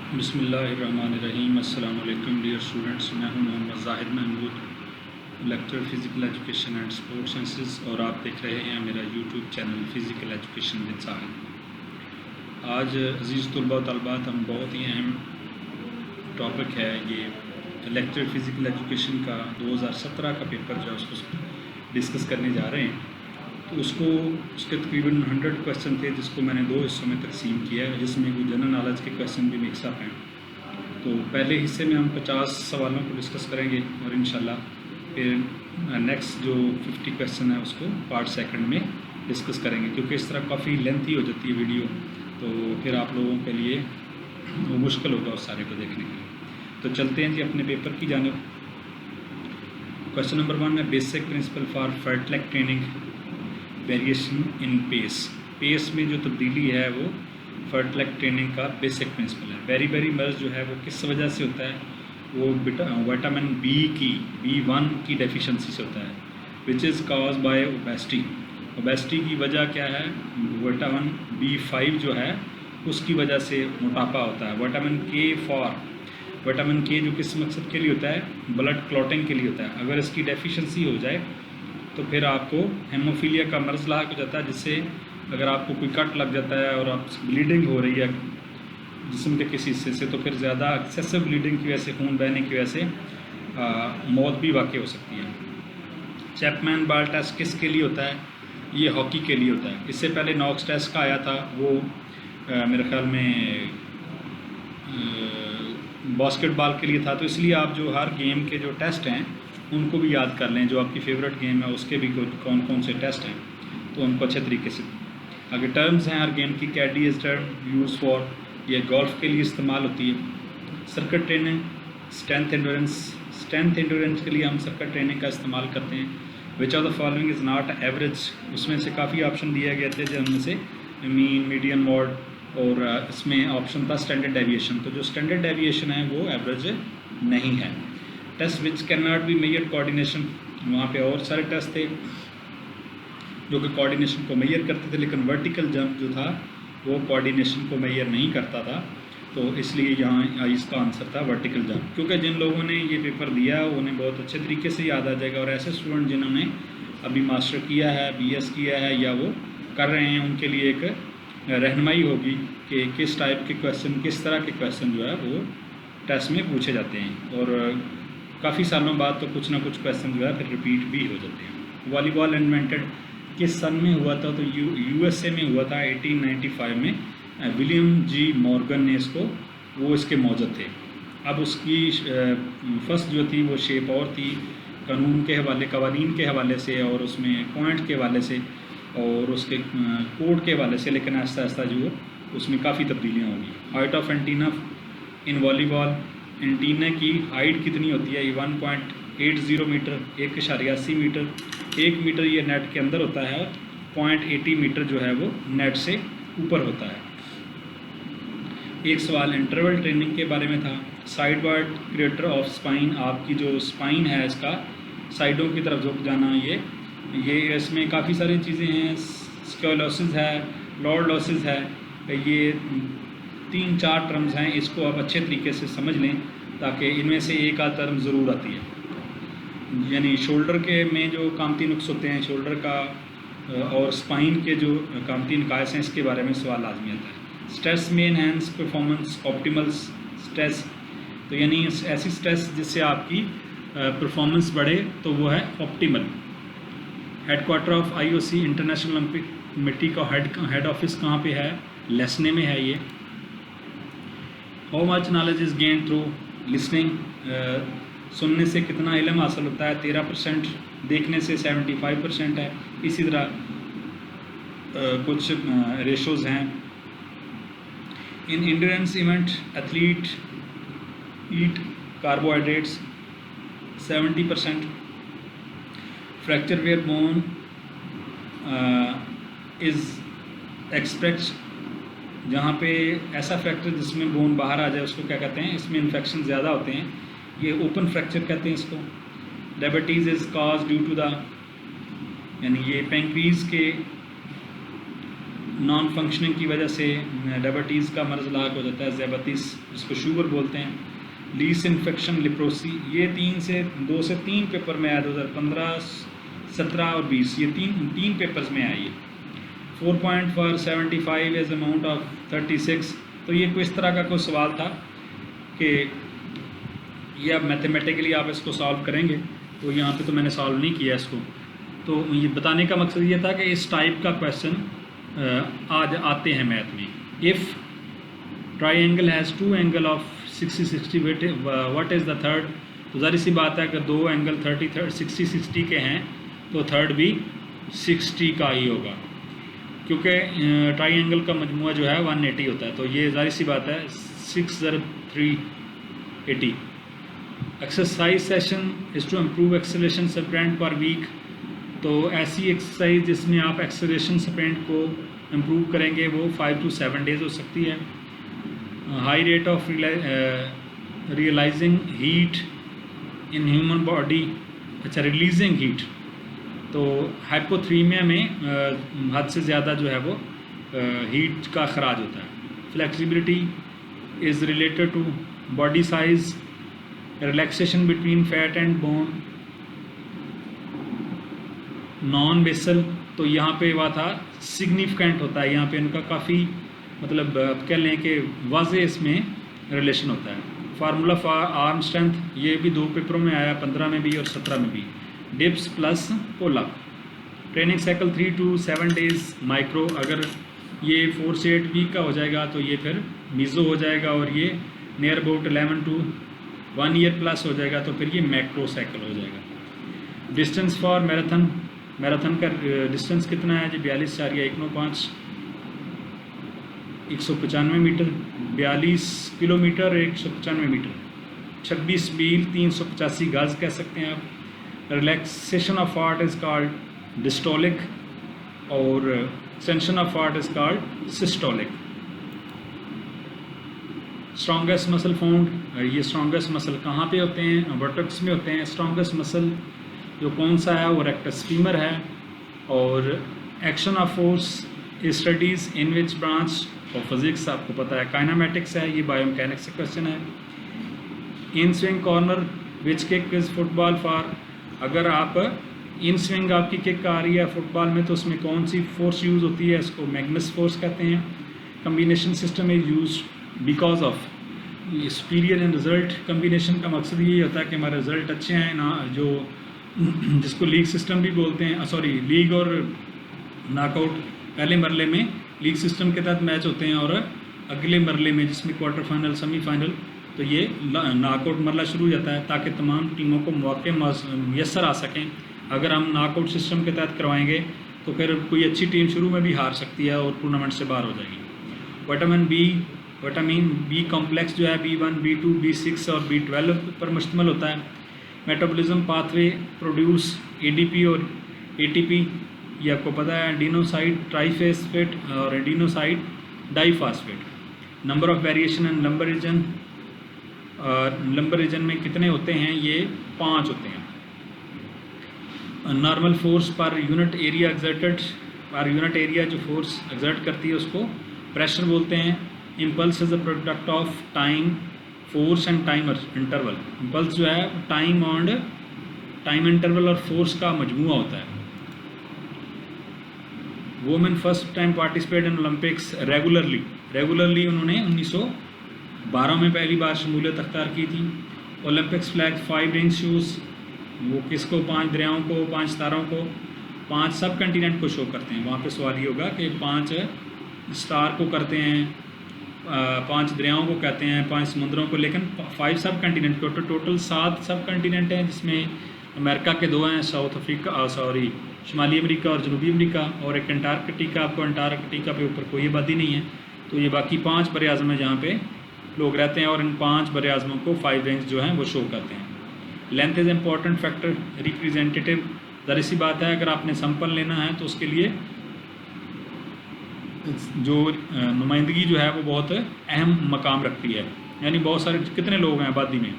बिस्मिल्लाहिर्रहमानिर्रहीम। अस्सलाम वालेकुम डियर स्टूडेंट्स, मैं हूं Mohammad Zahid Mahmood, lecture physical education and sports sciences, और आप देख रहे हैं मेरा YouTube channel physical education with Sahid. आज अज़ीज़ तलबा व तलबात, हम बहुत ही अहम टॉपिक है ये लेक्चर फ़िज़िकल एजुकेशन का 2017 का पेपर जो है उसको डिस्कस करने जा रहे हैं। तो उसके तकरीबन 100 क्वेश्चन थे, जिसको मैंने 2 हिस्सों में तकसीम किया है, जिसमें कुछ जनरल नॉलेज के क्वेश्चन भी मिक्सअप हैं। तो पहले हिस्से में हम 50 सवालों को डिस्कस करेंगे और इंशाल्लाह फिर नेक्स्ट जो 50 क्वेश्चन है उसको पार्ट सेकंड में डिस्कस करेंगे, क्योंकि इस तरह काफ़ी लेंथी हो जाती है वीडियो, तो फिर आप लोगों के लिए वो मुश्किल होगा उस सारे को देखने के लिए। तो चलते हैं जी अपने पेपर की जानिब। क्वेश्चन नंबर 1 है basic principle for fartlek training variation in pace. Pace में जो तब्दीली है वो फर्टलेक ट्रेनिंग का बेसिक प्रिंसिपल है। वेरी मर्ज जो है वो किस वजह से होता है, वो विटामिन B1 की डेफिशिएंसी से होता है, which is cause by obesity. Obesity की वजह क्या है? विटामिन B5 जो है उसकी वजह से मोटापा होता है। विटामिन के जो किस मकसद के लिए होता है? ब्लड क्लॉटिंग के लिए होता है। अगर इसकी डेफिशिएंसी हो जाए तो फिर आपको हेमोफीलिया का मर्ज़ लाक हो जाता है, जिससे अगर आपको कोई कट लग जाता है और आप ब्लीडिंग हो रही है जिस्म के किसी हिस्से से, तो फिर ज़्यादा एक्सेसिव ब्लीडिंग की वजह से, खून बहने की वजह से मौत भी वाक़ई हो सकती है। चैपमैन बाल टेस्ट किसके लिए होता है? ये हॉकी के लिए होता है। इससे पहले नॉक्स टेस्ट का आया था, वो मेरे ख्याल में बास्केटबॉल के लिए था। तो इसलिए आप जो हर गेम के जो टेस्ट हैं उनको भी याद कर लें, जो आपकी फेवरेट गेम है उसके भी कौन कौन से टेस्ट हैं, तो उनको अच्छे तरीके से। आगे टर्म्स हैं हर गेम की। कैडी इज टर्म यूज़ फॉर, ये गोल्फ के लिए इस्तेमाल होती है। सर्किट ट्रेनिंग, स्ट्रेंथ एंड्योरेंस के लिए हम सर्किट ट्रेनिंग का इस्तेमाल करते हैं। Which of the following is not average, उसमें से काफ़ी ऑप्शन दिए गए थे, जिनमें से मीन, मीडियन, मॉड, और इसमें ऑप्शन था स्टैंडर्ड डेविएशन। तो जो स्टैंडर्ड डेविएशन है वो एवरेज नहीं है। Test which can not be measure coordination, वहाँ पे और सारे टेस्ट थे जो कि कोऑर्डिनेशन को मेजर करते थे, लेकिन वर्टिकल जंप जो था वो कोऑर्डिनेशन को मेजर नहीं करता था। तो इसलिए यहाँ इसका आंसर था वर्टिकल जंप। क्योंकि जिन लोगों ने ये पेपर दिया उन्हें बहुत अच्छे तरीके से याद आ जाएगा, और ऐसे स्टूडेंट जिन्होंने अभी मास्टर किया है, BS किया है या वो कर रहे हैं, उनके लिए एक रहनुमाई होगी कि किस टाइप के क्वेश्चन, किस तरह के क्वेश्चन जो है वो टेस्ट में पूछे जाते हैं। और काफ़ी सालों बाद तो कुछ ना कुछ क्वेश्चन जो है फिर रिपीट भी हो जाते हैं। वॉलीबॉल इन्वेंटेड किस सन में हुआ था? तो USA में हुआ था 1895 में। विलियम जी मॉर्गन ने वो इसके मौजूद थे। अब उसकी फर्स्ट जो थी वो शेप और थी, कवानीन के हवाले से, और उसमें पॉइंट के हवाले से, और उसके कोड के हवाले से, लेकिन आहिस्ता आहिस्ता जो उसमें काफ़ी तब्दीलियाँ होगी। Height of antenna in volleyball, antenna की हाइट कितनी होती है? ये 1.80 मीटर, 1.80 मीटर। 1 मीटर ये नेट के अंदर होता है, 0.80 मीटर जो है वो नेट से ऊपर होता है। एक सवाल इंटरवल ट्रेनिंग के बारे में था। साइडवर्ड क्रिएटर ऑफ स्पाइन, आपकी जो स्पाइन है इसका साइडों की तरफ झुक जाना, ये इसमें काफ़ी सारी चीज़ें हैं। स्क्योलोसिस है, लॉर्डलोसिस है, ये 3-4 टर्म्स हैं, इसको आप अच्छे तरीके से समझ लें, ताकि इनमें से एक आध टर्म ज़रूर आती है। यानी शोल्डर के में जो कामती नुक्स होते हैं शोल्डर का, और स्पाइन के जो कामती नकाइस हैं, इसके बारे में सवाल लाजमी आता है। स्ट्रेस में एनहेंस परफॉर्मेंस, ऑप्टिमल स्ट्रेस, तो यानी ऐसी स्ट्रेस जिससे आपकी परफॉर्मेंस बढ़े, तो वो है optimal. Headquarter of IOC international Olympic committee का हेड ऑफिस कहाँ पे है? लेसने में है ये। How much knowledge is gain through listening, सुनने से कितना इल्म हासिल होता है? 13%, देखने से 75% है। इसी तरह कुछ रेशोज़ हैं। In endurance event athlete eat carbohydrates 70%। Fracture where bone is express, जहाँ पे ऐसा फ्रैक्चर जिसमें बोन बाहर आ जाए उसको क्या कहते हैं? इसमें इन्फेक्शन ज़्यादा होते हैं, ये ओपन फ्रैक्चर कहते हैं इसको। Diabetes is cause due to the, यानी ये पैंक्रीज के नॉन फंक्शनिंग की वजह से डायबिटीज़ का मर्ज़ लाक हो जाता है, ज़ैबतीस जिसको शुगर बोलते हैं, लीस इन्फेक्शन, लिप्रोसी। ये 2 से 3 पेपर में आया 2015, 17 और 20, ये तीन पेपर्स में आई है। 4 point four 75 as amount of 36। तो ये कोई इस तरह का कोई सवाल था कि ये अब मैथमेटिकली आप इसको सॉल्व करेंगे, तो यहाँ पे तो मैंने सॉल्व नहीं किया इसको। तो ये बताने का मकसद ये था कि इस टाइप का क्वेश्चन आज आते हैं मैथ में। If triangle has 2 angle of 60-60 what is the third. तो ज़ाहिर सी बात है कि 2 एंगल 60-60 के हैं तो थर्ड भी 60 का ही होगा, क्योंकि ट्राइंगल का मजमूआ जो है 180 होता है। तो ये ज़ाहिर सी बात है 6 × 380। Exercise session is to improve acceleration sprint per week. तो ऐसी एक्सरसाइज जिसमें आप एक्सेलरेशन स्प्रिंट को इम्प्रूव करेंगे वो 5 to 7 डेज़ हो सकती है। High rate of realising heat in human body, अच्छा रिलीजिंग हीट। तो हाइपोथर्मिया में हद से ज़्यादा जो है वो हीट का अखराज होता है। Flexibility is related to body size, relaxation between fat and bone, non basal. तो यहाँ पे हुआ था सिग्निफिकेंट होता है, यहाँ पे इनका काफ़ी मतलब कह लें कि वाज़े इसमें रिलेशन होता है। फार्मूला फॉर आर्म स्ट्रेंथ, ये भी 2 पेपरों में आया, 15 में भी और 17 में भी। Dips plus pull up. Training cycle 3 to 7 days micro. अगर ये 4 से 8 वीक का हो जाएगा तो ये फिर मीज़ो हो जाएगा, और ये near about 11 to 1 year plus हो जाएगा तो फिर ये मैक्रो साइकिल हो जाएगा। डिस्टेंस फॉर मैराथन, मैराथन का डिस्टेंस कितना है जी 42.195 195 मीटर, 42 किलोमीटर 195 मीटर, 26 मील 385 गज कह सकते हैं आप। Relaxation of heart is called diastolic और extension of heart is called systolic. Strongest muscle found, ये स्ट्रॉन्गेस्ट मसल कहाँ पे होते हैं, बटक्स में होते हैं। स्ट्रॉन्गेस्ट मसल जो कौन सा है वो रेक्टस फीमर है। और action of force studies in which branch of physics, आपको पता है काइनेमेटिक्स है, ये बायोमैकेनिक्स से क्वेश्चन है। In swing corner which kick is football for. अगर आप इन स्विंग आपकी किक आ रही है फुटबॉल में तो उसमें कौन सी फोर्स यूज़ होती है, इसको मैग्नस फोर्स कहते हैं। Combination system is use because of superior in result. Combination का मकसद ये होता है कि हमारे रिजल्ट अच्छे हैं ना, जो जिसको लीग सिस्टम भी बोलते हैं, सॉरी लीग और नॉकआउट। पहले मरले में लीग सिस्टम के तहत मैच होते हैं और अगले मरले में जिसमें क्वार्टर फाइनल, सेमीफाइनल, तो ये नॉकआउट मरला शुरू हो जाता है ताकि तमाम टीमों को मौके मैसर आ सकें। अगर हम नॉकआउट सिस्टम के तहत करवाएंगे तो फिर कोई अच्छी टीम शुरू में भी हार सकती है और टूर्नामेंट से बाहर हो जाएगी। विटामिन बी कॉम्प्लेक्स जो है B1, B2, B6 और B12 पर मुश्तमिल होता है। मेटाबॉलिज्म पाथवे प्रोड्यूस ADP और ATP, ये आपको पता है। एडिनोसाइड ट्राइफेस्फेट और adenosine diphosphate. Number of variation and lumbar region, lumbar region में कितने होते हैं, ये 5 होते हैं। Normal force per unit area exerted, per unit area जो फोर्स एग्जर्ट करती है उसको प्रेशर बोलते हैं। Impulse is the product of time, force and time interval. Impulse जो है टाइम और टाइम इंटरवल और फोर्स का मजमूआ होता है। Women first time participate in Olympics regularly उन्होंने 1912 में पहली बार शमूलियत अख्तियार की थी। ओलंपिक्स फ्लैग 5 रिंग शूज़, वो किसको, 5 दरियाओं को, 5 सितारों को, 5 सब कंटिनेंट को शो करते हैं। वहाँ पे सवाल ये होगा कि 5 स्टार को करते हैं, 5 दरियाओं को कहते हैं, 5 समुद्रों को, लेकिन 5 सब कंटिनेंट, टोटल 7 सब कंटिनेंट हैं, जिसमें अमेरिका के 2 हैं, शुमाली अमेरिका और जनूबी अमेरिका, और एक अंटार्कटिका। आपको अंटार्कटिका पे ऊपर कोई आबादी नहीं है, तो ये बाकी 5 बर आज़म है जहाँ पे लोग रहते हैं, और इन 5 बर आज़मों को 5 रिंग्स जो हैं वो शो करते हैं। Length is important factor, representative, ज़रा सी बात है, अगर आपने सैंपल लेना है तो उसके लिए जो नुमाइंदगी जो है वो बहुत अहम मकाम रखती है, यानी बहुत सारे कितने लोग हैं आबादी में।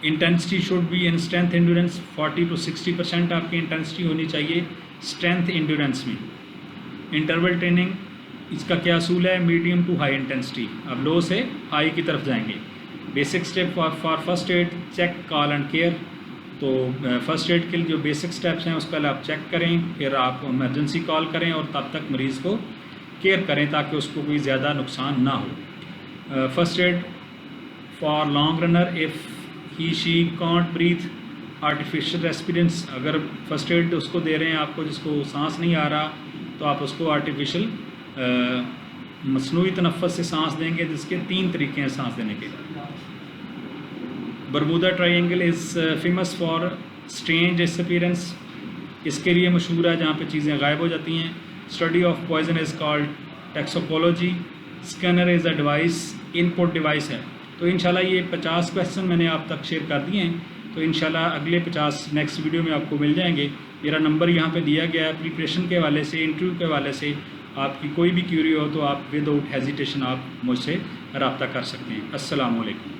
Intensity should be in strength endurance 40 to 60% आपकी इंटेंसिटी होनी चाहिए स्ट्रेंथ एंड्योरेंस में। इंटरवल ट्रेनिंग, इसका क्या असूल है, मीडियम टू हाई इंटेंसिटी, अब लो से हाई की तरफ जाएंगे। Basic step for first aid, check, call and care. तो फर्स्ट एड के लिए जो बेसिक स्टेप्स हैं उसका आप चेक करें, फिर आप इमरजेंसी कॉल करें और तब तक मरीज़ को केयर करें ताकि उसको कोई ज़्यादा नुकसान ना हो। First aid for long runner, if he she can't breathe, artificial respiration, अगर फर्स्ट एड उसको दे रहे हैं आपको जिसको सांस नहीं आ रहा, तो आप उसको आर्टिफिशियल मसनूई तनफ़्फ़ुस से सांस देंगे, जिसके 3 तरीके हैं सांस देने के। Bermuda triangle is famous for strange disappearance, इसके लिए मशहूर है जहाँ पे चीज़ें गायब हो जाती हैं। Study of poison is called toxicology. Scanner is a device, input device है। तो इंशाल्लाह ये 50 क्वेश्चन मैंने आप तक शेयर कर दिए हैं, तो इंशाल्लाह अगले 50 नेक्स्ट वीडियो में आपको मिल जाएंगे। मेरा नंबर यहाँ पे दिया गया है। प्रिपरेशन के हवाले से, इंटरव्यू के हवाले से आपकी कोई भी क्यूरी हो तो आप विदाउट हेजिटेशन आप मुझसे रब्ता कर सकते हैं। अस्सलाम वालेकुम।